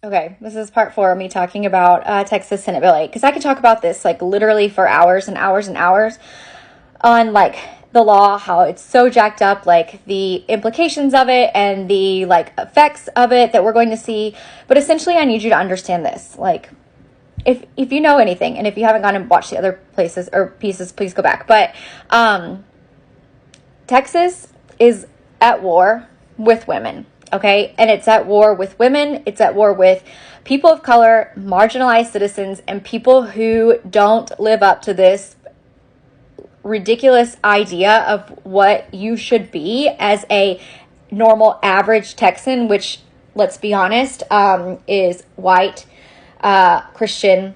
Okay, this is part 4 of me talking about Texas Senate Bill 8, because I could talk about this like literally for hours and hours and hours on like the law, how it's so jacked up, like the implications of it and the like effects of it that we're going to see. But essentially, I need you to understand this. Like, if you know anything, and if you haven't gone and watched the other places or pieces, please go back. But Texas is at war with women. Okay, and it's at war with women, it's at war with people of color, marginalized citizens, and people who don't live up to this ridiculous idea of what you should be as a normal average Texan, which, let's be honest, is white, Christian,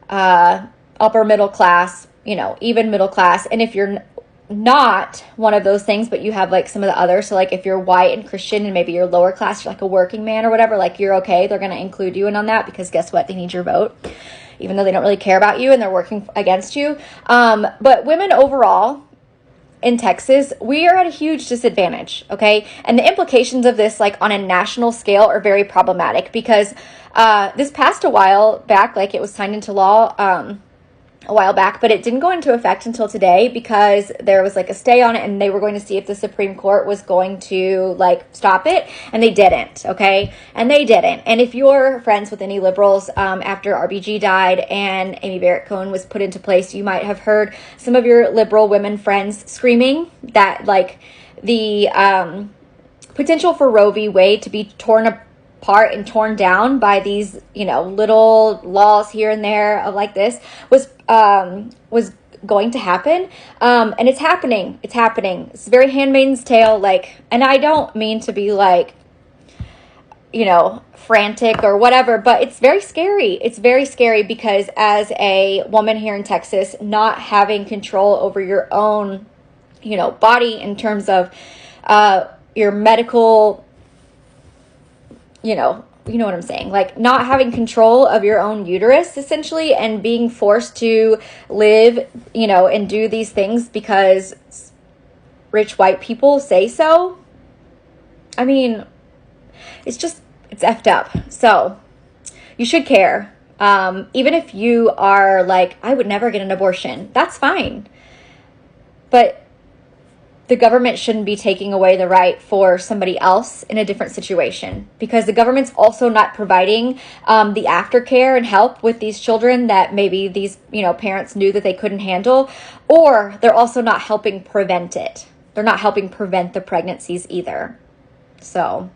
upper middle class, even middle class. And if you're not one of those things, but you have like some of the others, so like if you're white and Christian and maybe you're lower class, you're like a working man or whatever, like you're okay, they're going to include you in on that, because guess what, they need your vote, even though they don't really care about you and they're working against you. But women overall in Texas, we are at a huge disadvantage, okay? And the implications of this, like on a national scale, are very problematic, because this passed a while back, like it was signed into law a while back, but it didn't go into effect until today, because there was like a stay on it, and they were going to see if the Supreme Court was going to like stop it, and they didn't, okay? And they didn't. And if you're friends with any liberals, after RBG died and Amy Barrett Cohen was put into place, you might have heard some of your liberal women friends screaming that like the potential for Roe v. Wade to be torn apart and torn down by these, little laws here and there of like this was going to happen. And it's happening. It's happening. It's very Handmaid's Tale, like, and I don't mean to be like, frantic or whatever, but it's very scary. It's very scary, because as a woman here in Texas, not having control over your own, body in terms of your medical, you know what I'm saying, like not having control of your own uterus essentially, and being forced to live, and do these things because rich white people say so. I mean, it's effed up. So you should care. Even if you are like, I would never get an abortion, that's fine. But the government shouldn't be taking away the right for somebody else in a different situation, because the government's also not providing the aftercare and help with these children that maybe these, parents knew that they couldn't handle, or they're also not helping prevent it. They're not helping prevent the pregnancies either. So